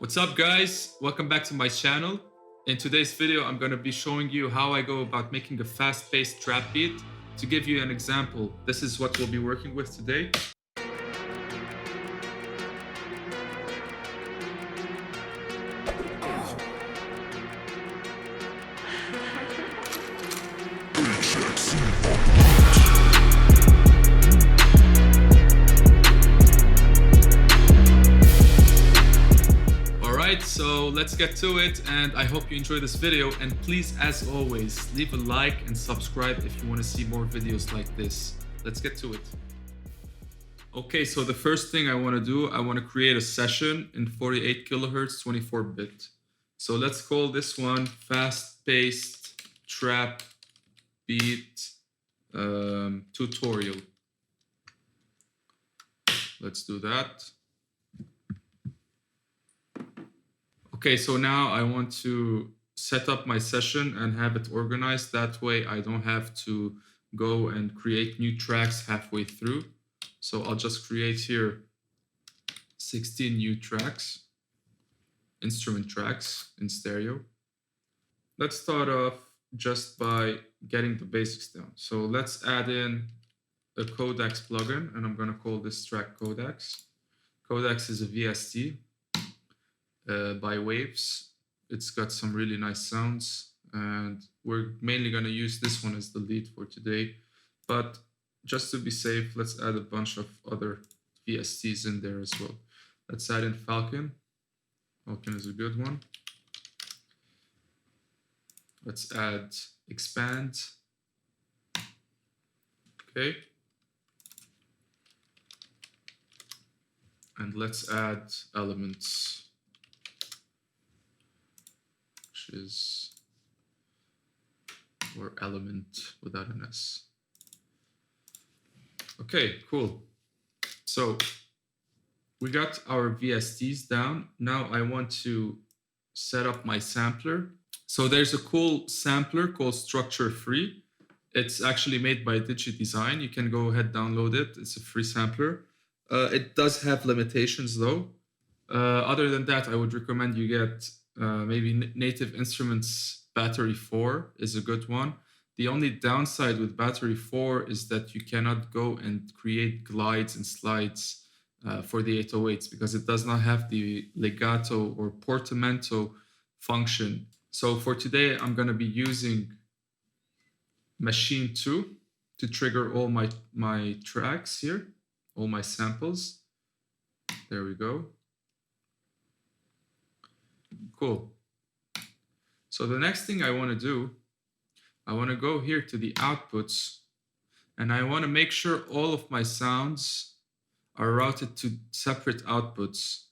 What's up guys? Welcome back to my channel. In today's video, I'm going to be showing you how I go about making a fast-paced trap beat. To give you an example, this is what we'll be working with today. So let's get to it, and I hope you enjoy this video, and please, as always, leave a like and subscribe if you want to see more videos like this. Let's get to it. Okay, so the first thing I want to do, I want to create a session in 48 kilohertz 24-bit. So let's call this one fast-paced trap beat tutorial. Let's do that. Okay, so now I want to set up my session and have it organized. That way I don't have to go and create new tracks halfway through. So I'll just create here 16 new tracks, instrument tracks in stereo. Let's start off just by getting the basics down. So let's add in a codecs plugin, and I'm going to call this track codecs. Codecs is a VST. By Waves. It's got some really nice sounds, and we're mainly going to use this one as the lead for today. But just to be safe, let's add a bunch of other VSTs in there as well. Let's add in Falcon. Falcon is a good one. Let's add Expand. Okay. And let's add Elements. Is or element without an S. Okay, cool. So we got our VSTs down. Now I want to set up my sampler. So there's a cool sampler called Structure Free. It's actually made by DigiDesign. You can go ahead, download it. It's a free sampler. It does have limitations though. Other than that, I would recommend you get maybe Native Instruments Battery 4 is a good one. The only downside with Battery 4 is that you cannot go and create glides and slides for the 808s because it does not have the legato or portamento function. So for today, I'm going to be using Machine 2 to trigger all my tracks here, all my samples. There we go. Cool. So the next thing I want to do, I want to go here to the outputs, and I want to make sure all of my sounds are routed to separate outputs.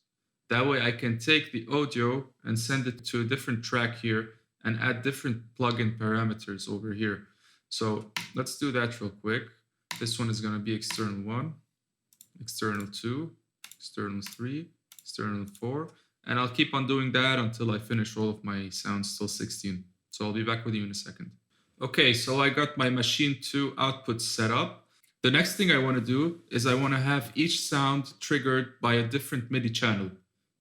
That way I can take the audio and send it to a different track here and add different plugin parameters over here. So let's do that real quick. This one is going to be external 1, external 2, external 3, external 4. And I'll keep on doing that until I finish all of my sounds till 16. So I'll be back with you in a second. Okay, so I got my Machine 2 outputs set up. The next thing I want to do is I want to have each sound triggered by a different MIDI channel.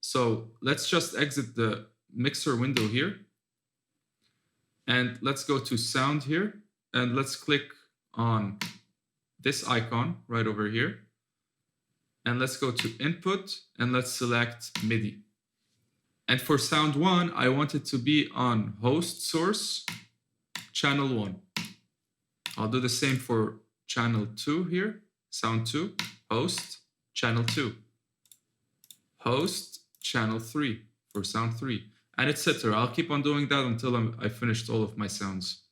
So let's just exit the mixer window here. And let's go to Sound here. And let's click on this icon right over here. And let's go to Input and let's select MIDI. And for sound 1, I want it to be on host source, channel 1. I'll do the same for channel 2 here, sound 2, host, channel 2. Host, channel 3 for sound 3, and etc. I'll keep on doing that until I finished all of my sounds.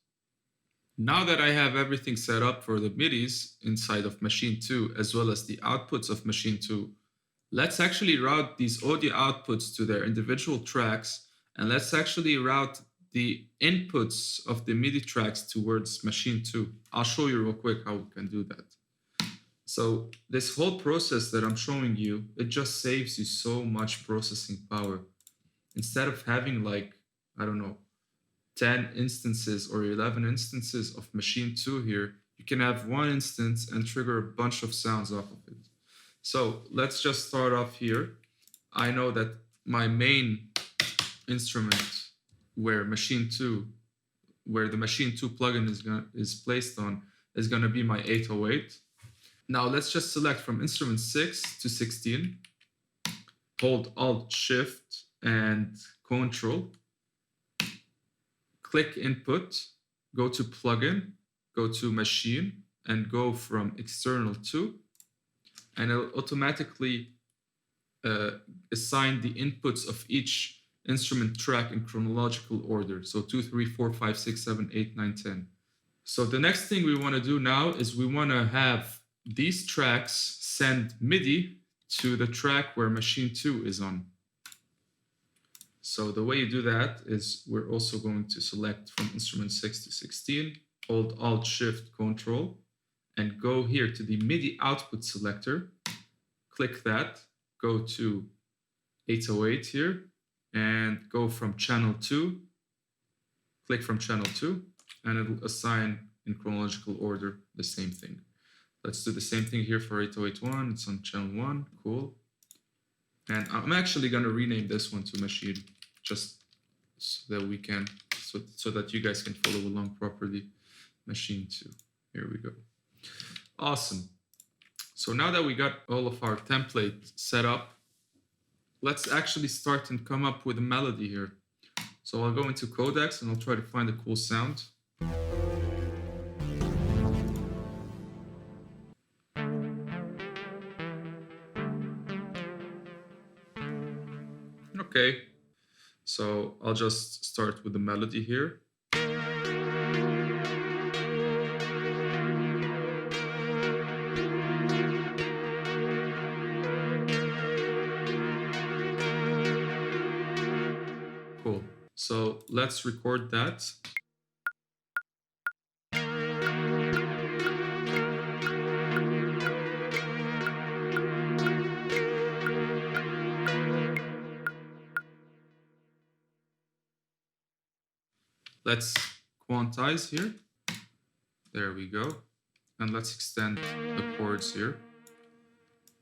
Now that I have everything set up for the MIDIs inside of Machine 2, as well as the outputs of Machine 2, let's actually route these audio outputs to their individual tracks, and let's actually route the inputs of the MIDI tracks towards Machine 2. I'll show you real quick how we can do that. So this whole process that I'm showing you, it just saves you so much processing power. Instead of having like, I don't know, 10 instances or 11 instances of Machine 2 here, you can have one instance and trigger a bunch of sounds off of it. So let's just start off here. I know that my main instrument where the Machine 2 plugin is placed on is gonna be my 808. Now let's just select from instrument 6 to 16, hold Alt Shift and Control, click Input, go to Plugin, go to Machine, and go from External to, and it'll automatically assign the inputs of each instrument track in chronological order. So 2, 3, 4, 5, 6, 7, 8, 9, 10. So the next thing we want to do now is we want to have these tracks send MIDI to the track where Machine 2 is on. So the way you do that is we're also going to select from instrument 6 to 16, hold Alt Shift Control, and go here to the MIDI output selector, click that, go to 808 here, and go from channel 2, click from channel 2, and it'll assign in chronological order the same thing. Let's do the same thing here for 8081. It's on channel 1, cool. And I'm actually gonna rename this one to Machine, just so that we can, so that you guys can follow along properly. Machine 2, here we go. Awesome. So now that we got all of our template set up, let's actually start and come up with a melody here. So I'll go into codecs and I'll try to find a cool sound. Okay, so I'll just start with the melody here. Cool. So let's record that. Let's quantize here. There we go. And let's extend the chords here.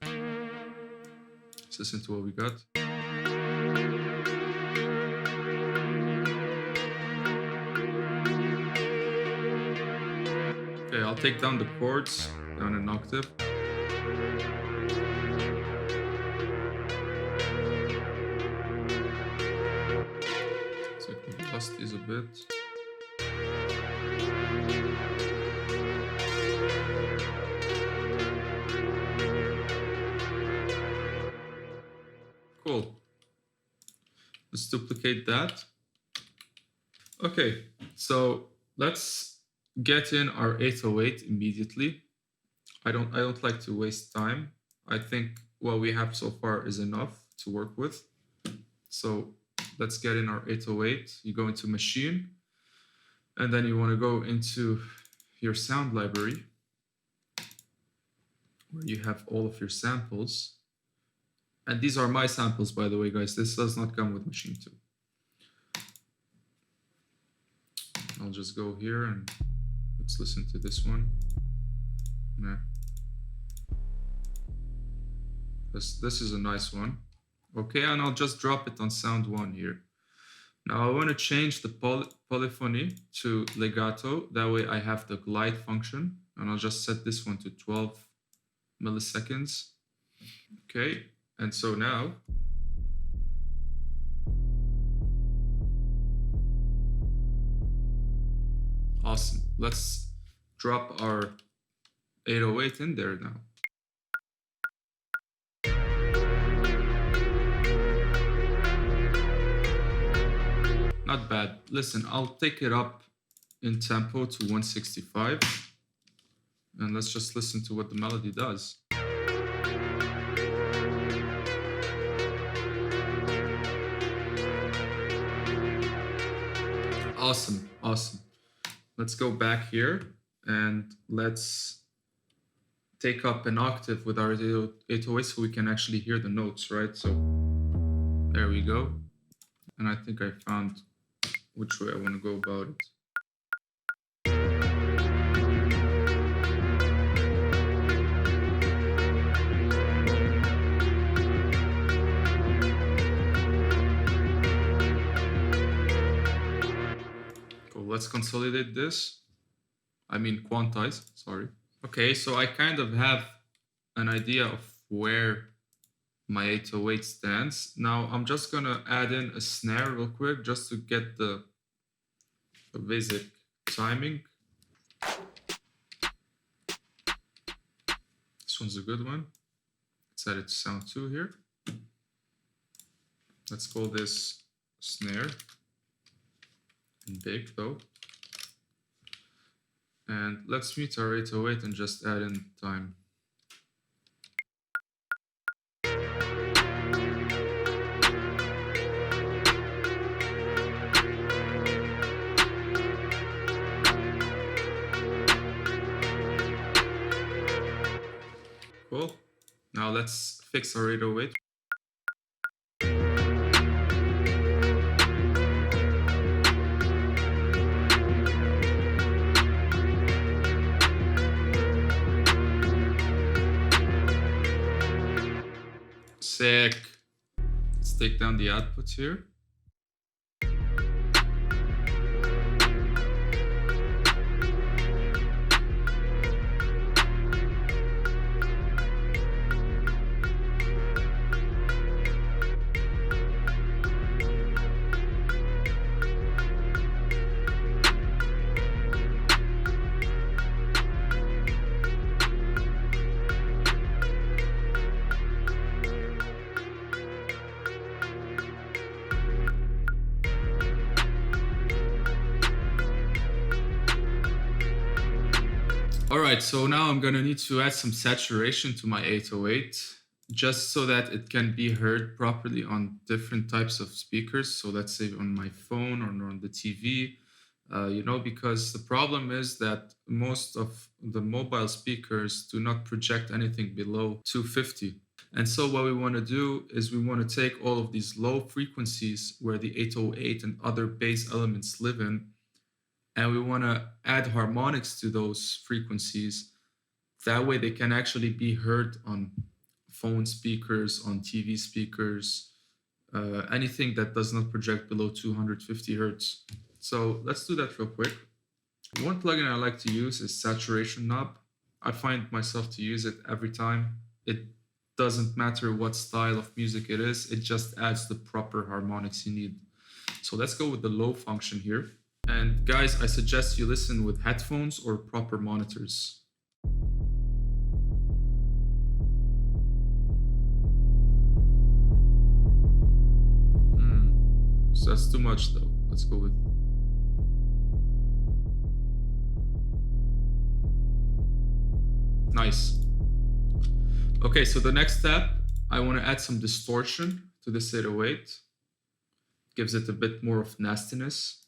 Let's listen to what we got. Okay, I'll take down the chords down an octave. So I can adjust these a bit. Cool. Let's duplicate that. Okay, so let's get in our 808 immediately. I don't like to waste time. I think what we have so far is enough to work with. So let's get in our 808. You go into Machine, and then you want to go into your sound library, where you have all of your samples. And these are my samples, by the way, guys. This does not come with Machine 2. I'll just go here and let's listen to this one. Nah. This is a nice one. Okay, and I'll just drop it on sound 1 here. Now I want to change the polyphony to legato. That way I have the glide function. And I'll just set this one to 12 milliseconds. Okay, and so now awesome. Let's drop our 808 in there now. Not bad. Listen, I'll take it up in tempo to 165. And let's just listen to what the melody does. Awesome, awesome. Let's go back here and let's take up an octave with our 808 so we can actually hear the notes, right? So there we go. And I think I found which way I want to go about it. let's consolidate this. I mean quantize, sorry. Okay, so I kind of have an idea of where my 808 stands. Now I'm just gonna add in a snare real quick just to get the basic timing. This one's a good one. Set it to sound 2 here. Let's call this snare in big though. And let's mute our 808 and just add in time. Cool. Now let's fix our 808. Sick. Let's take down the output here. All right, so now I'm gonna need to add some saturation to my 808 just so that it can be heard properly on different types of speakers. So let's say on my phone or on the TV, you know, because the problem is that most of the mobile speakers do not project anything below 250. And so what we want to do is we want to take all of these low frequencies where the 808 and other bass elements live in, and we want to add harmonics to those frequencies. That way they can actually be heard on phone speakers, on TV speakers, anything that does not project below 250 hertz. So let's do that real quick. One plugin I like to use is Saturation Knob. I find myself to use it every time. It doesn't matter what style of music it is, it just adds the proper harmonics you need. So let's go with the low function here. And guys, I suggest you listen with headphones or proper monitors. So that's too much though. Let's go with... Nice. Okay, so the next step, I want to add some distortion to this 808. Gives it a bit more of nastiness.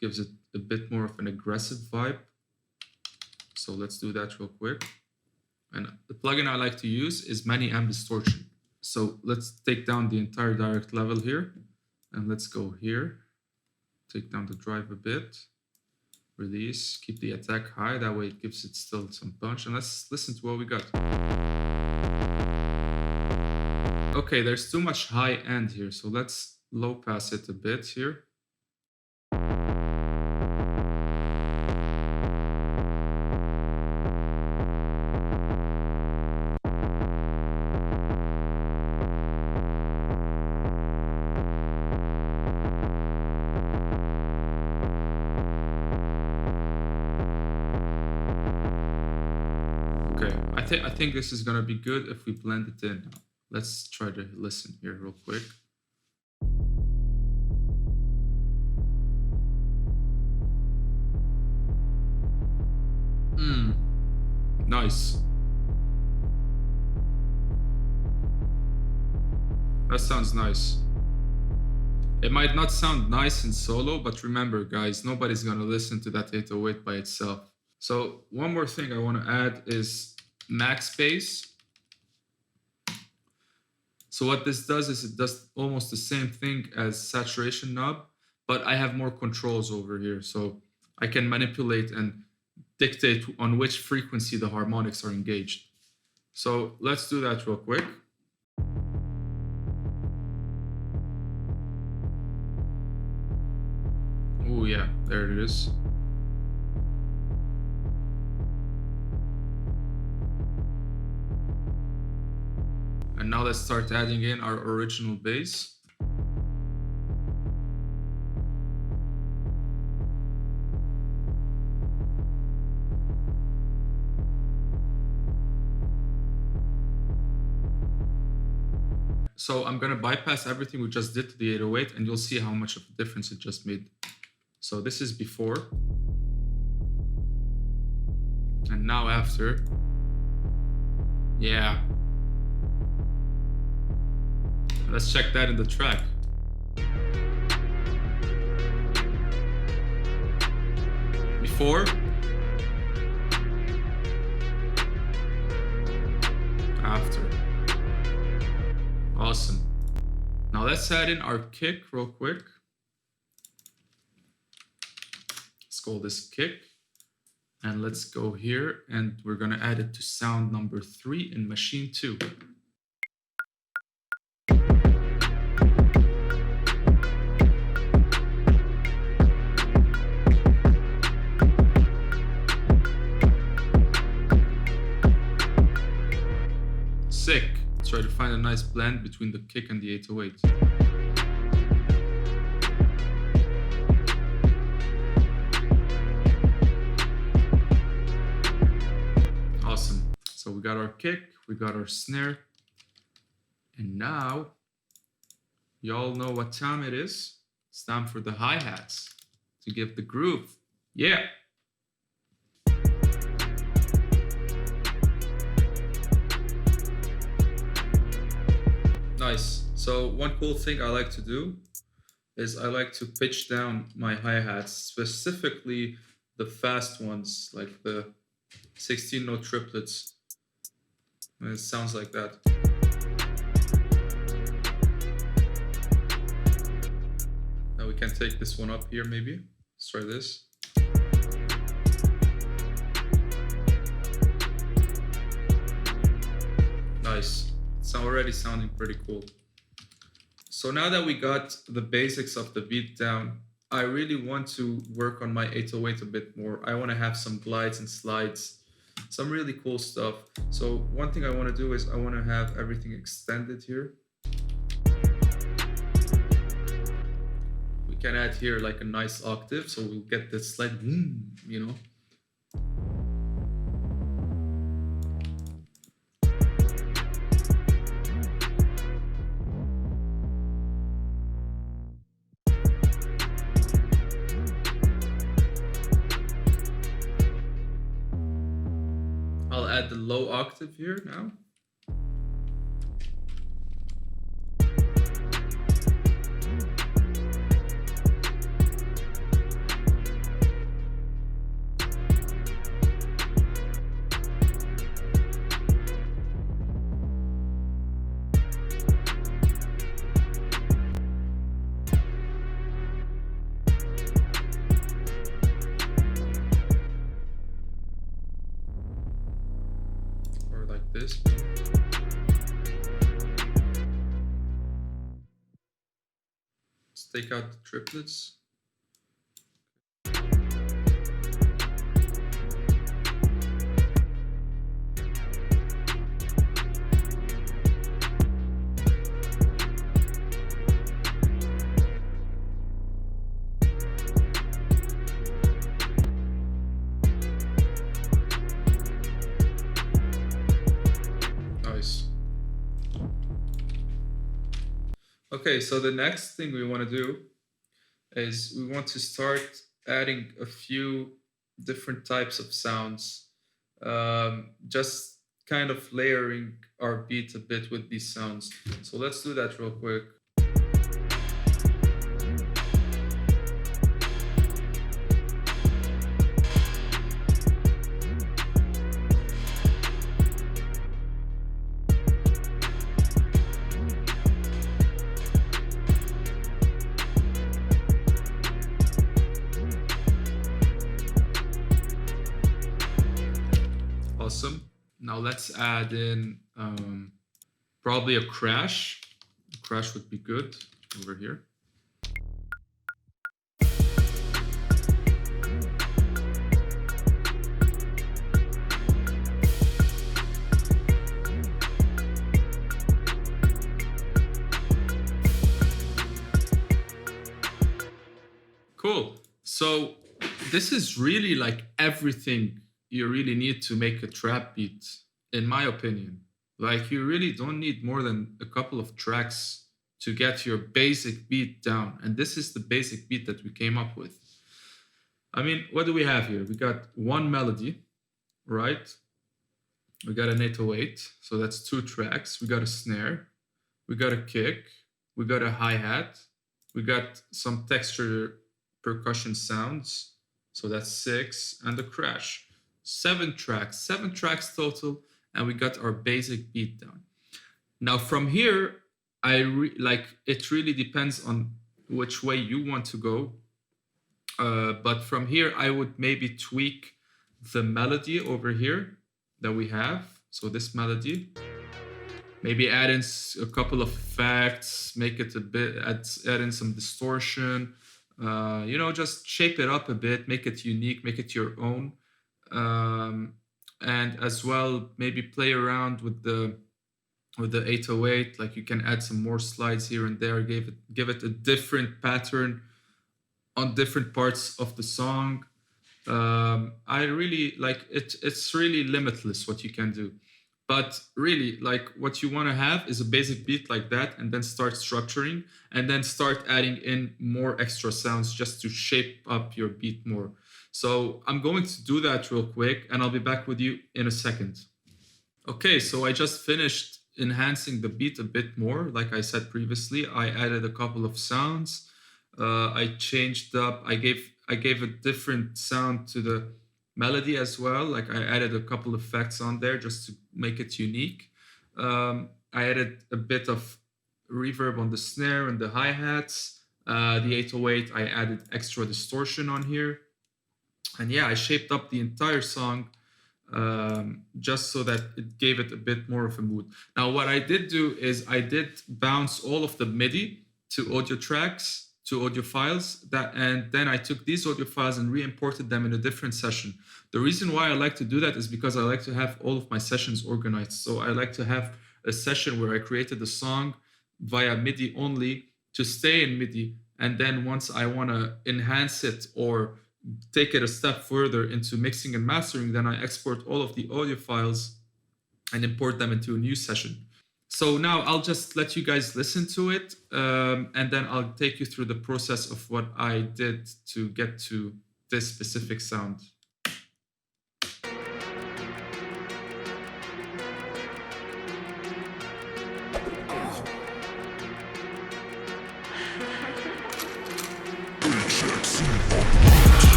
Gives it a bit more of an aggressive vibe. So let's do that real quick. And the plugin I like to use is Many-Amp Distortion. So let's take down the entire direct level here. And let's go here. Take down the drive a bit. Release, keep the attack high. That way it gives it still some punch. And let's listen to what we got. Okay, there's too much high end here. So let's low pass it a bit here. Okay, I think this is gonna be good if we blend it in. Let's try to listen here real quick. Nice. That sounds nice. It might not sound nice in solo, but remember guys, nobody's gonna listen to that 808 by itself. So one more thing I want to add is max bass. So what this does is it does almost the same thing as saturation knob, but I have more controls over here. So I can manipulate and dictate on which frequency the harmonics are engaged. So let's do that real quick. Ooh, Oh yeah, there it is. And now let's start adding in our original bass. So I'm gonna bypass everything we just did to the 808 and you'll see how much of a difference it just made. So this is before. And now after. Yeah. Let's check that in the track. Before. After. Awesome. Now let's add in our kick real quick. Let's call this kick. And let's go here and we're gonna add it to sound number 3 in machine 2. Sick. Let's try to find a nice blend between the kick and the 808. Awesome. So we got our kick, we got our snare, and now y'all know what time it is. It's time for the hi-hats to give the groove. Yeah. Nice. So one cool thing I like to do is I like to pitch down my hi-hats, specifically the fast ones, like the 16-note triplets. And it sounds like that. Now we can take this one up here maybe. Let's try this. Nice. It's already sounding pretty cool. So now that we got the basics of the beat down, I really want to work on my 808 a bit more. I want to have some glides and slides, some really cool stuff. So one thing I want to do is I want to have everything extended here. We can add here like a nice octave, so we'll get this slight, you know. I'll add the low octave here now. This. Let's take out the triplets. Okay, so the next thing we want to do is we want to start adding a few different types of sounds, just kind of layering our beat a bit with these sounds. So let's do that real quick. Awesome. Now let's add in probably a crash. A crash would be good over here. Cool. So this is really like everything you really need to make a trap beat, in my opinion. Like you really don't need more than a couple of tracks to get your basic beat down. And this is the basic beat that we came up with. I mean, what do we have here? We got one melody, right? We got an 808, so that's 2 tracks. We got a snare, we got a kick, we got a hi-hat, we got some texture percussion sounds, so that's 6, and a crash. 7 tracks total, and we got our basic beat down. Now from here, it really depends on which way you want to go. But from here, I would maybe tweak the melody over here that we have. So this melody, maybe add in a couple of effects, make it a bit, add in some distortion, you know, just shape it up a bit, make it unique, make it your own. And as well, maybe play around with the 808, like you can add some more slides here and there, give it a different pattern on different parts of the song. I really like it. It's really limitless what you can do. But really, like what you want to have is a basic beat like that, and then start structuring, and then start adding in more extra sounds just to shape up your beat more. So I'm going to do that real quick, and I'll be back with you in a second. Okay, so I just finished enhancing the beat a bit more. Like I said previously, I added a couple of sounds. I changed up, I gave a different sound to the melody as well. Like I added a couple of effects on there just to make it unique. I added a bit of reverb on the snare and the hi-hats. The 808, I added extra distortion on here. And yeah, I shaped up the entire song just so that it gave it a bit more of a mood. Now, what I did do is I did bounce all of the MIDI to audio tracks, to audio files, and then I took these audio files and re-imported them in a different session. The reason why I like to do that is because I like to have all of my sessions organized. So I like to have a session where I created a song via MIDI only to stay in MIDI. And then once I want to enhance it or take it a step further into mixing and mastering, then I export all of the audio files and import them into a new session. So now I'll just let you guys listen to it, and then I'll take you through the process of what I did to get to this specific sound.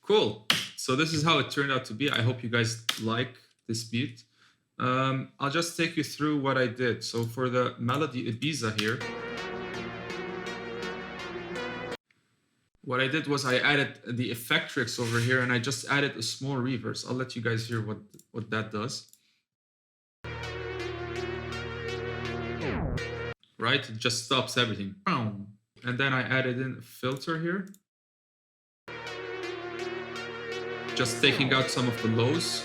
Cool. So this is how it turned out to be. I hope you guys like this beat. I'll just take you through what I did. So for the melody Ibiza here, what I did was I added the effectrix over here, and I just added a small reverse. I'll let you guys hear what that does. Right? It just stops everything. And then I added in a filter here, just taking out some of the lows.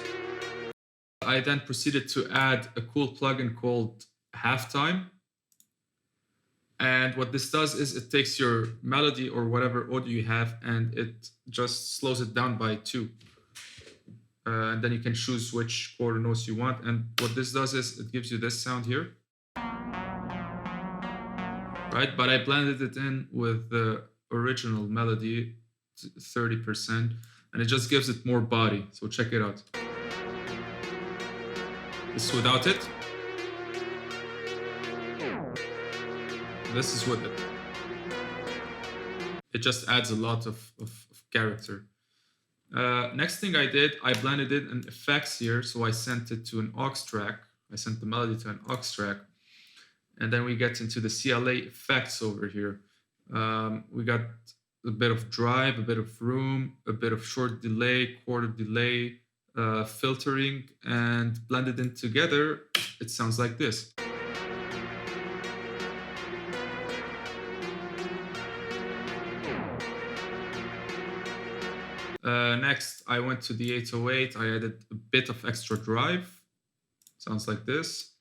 I then proceeded to add a cool plugin called Halftime. And what this does is it takes your melody or whatever audio you have and it just slows it down by 2. And then you can choose which quarter notes you want. And what this does is it gives you this sound here. Right, but I blended it in with the original melody, 30%. And it just gives it more body. So check it out. This is without it. This is with it. It just adds a lot of character. Next thing I did, I blended it in effects here. So I sent it to an aux track. I sent the melody to an aux track. And then we get into the CLA effects over here. We got a bit of drive, a bit of room, a bit of short delay, quarter delay, filtering and blended in together, it sounds like this. Next, I went to the 808. I added a bit of extra drive. Sounds like this.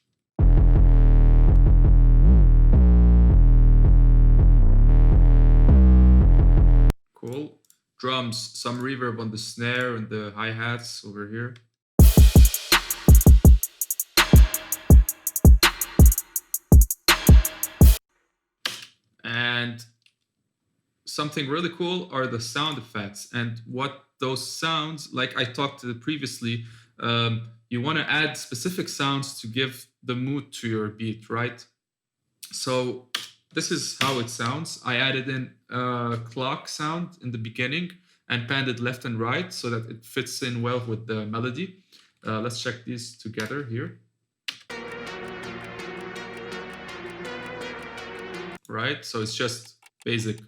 Cool. Drums, some reverb on the snare and the hi-hats over here. And something really cool are the sound effects, and what those sounds, like I talked previously, you want to add specific sounds to give the mood to your beat, right? So this is how it sounds. I added in a clock sound in the beginning and panned it left and right so that it fits in well with the melody. Let's check these together here. Right, so it's just basic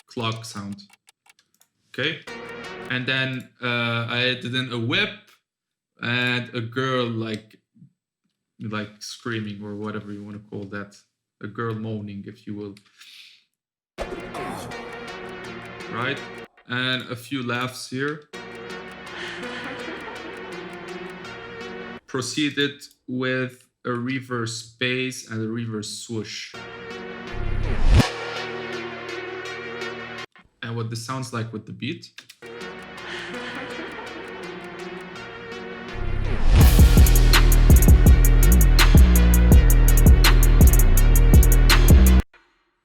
clock sound. Okay, and then I added in a whip and a girl like screaming, or whatever you want to call that, a girl moaning, if you will. Right, and a few laughs here. Proceeded with a reverse bass and a reverse swoosh. And what this sounds like with the beat.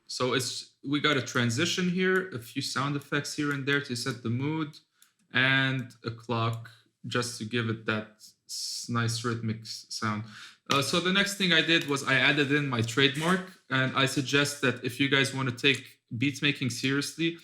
So we got a transition here, a few sound effects here and there to set the mood, and a clock just to give it that nice rhythmic sound. So the next thing I did was I added in my trademark, and I suggest that if you guys want to take beat making seriously,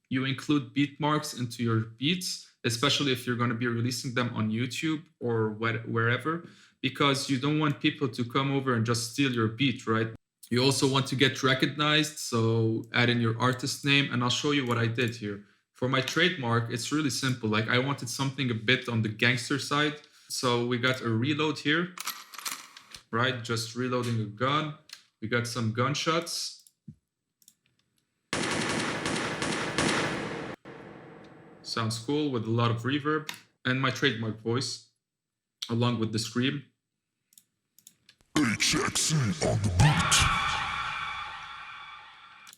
you include beat marks into your beats, especially if you're going to be releasing them on YouTube or wherever, because you don't want people to come over and just steal your beat, right? You also want to get recognized, so add in your artist name, and I'll show you what I did here. For my trademark, it's really simple. Like, I wanted something a bit on the gangster side, so we got a reload here, right? Just reloading a gun. We got some gunshots. Sounds cool with a lot of reverb, and my trademark voice along with the scream. HXC on the beat.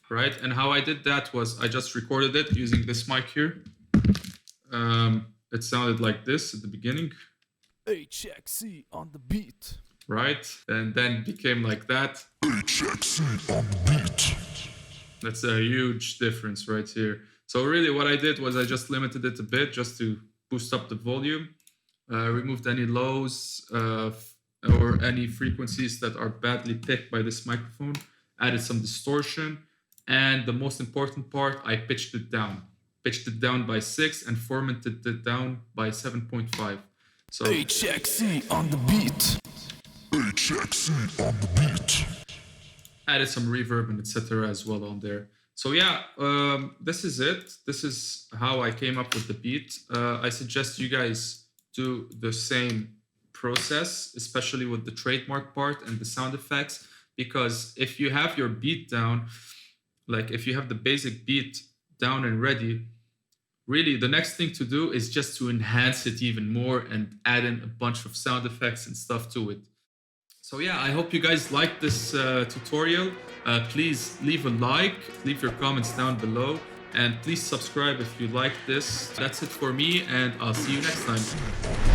Right, and how I did that was I just recorded it using this mic here. It sounded like this at the beginning. HXC on the beat. Right, and then became like that. HXC on the beat. That's a huge difference right here. So really what I did was I just limited it a bit just to boost up the volume, removed any lows or any frequencies that are badly picked by this microphone, added some distortion, and the most important part, I pitched it down. Pitched it down by 6 and formatted it down by 7.5. So HXC on the beat. HXC on the beat. Added some reverb and etc. as well on there. So yeah, this is it. This is how I came up with the beat. I suggest you guys do the same process, especially with the trademark part and the sound effects, because if you have your beat down, like if you have the basic beat down and ready, really the next thing to do is just to enhance it even more and add in a bunch of sound effects and stuff to it. So yeah, I hope you guys liked this tutorial. Please leave a like, leave your comments down below, and please subscribe if you like this. That's it for me, and I'll see you next time.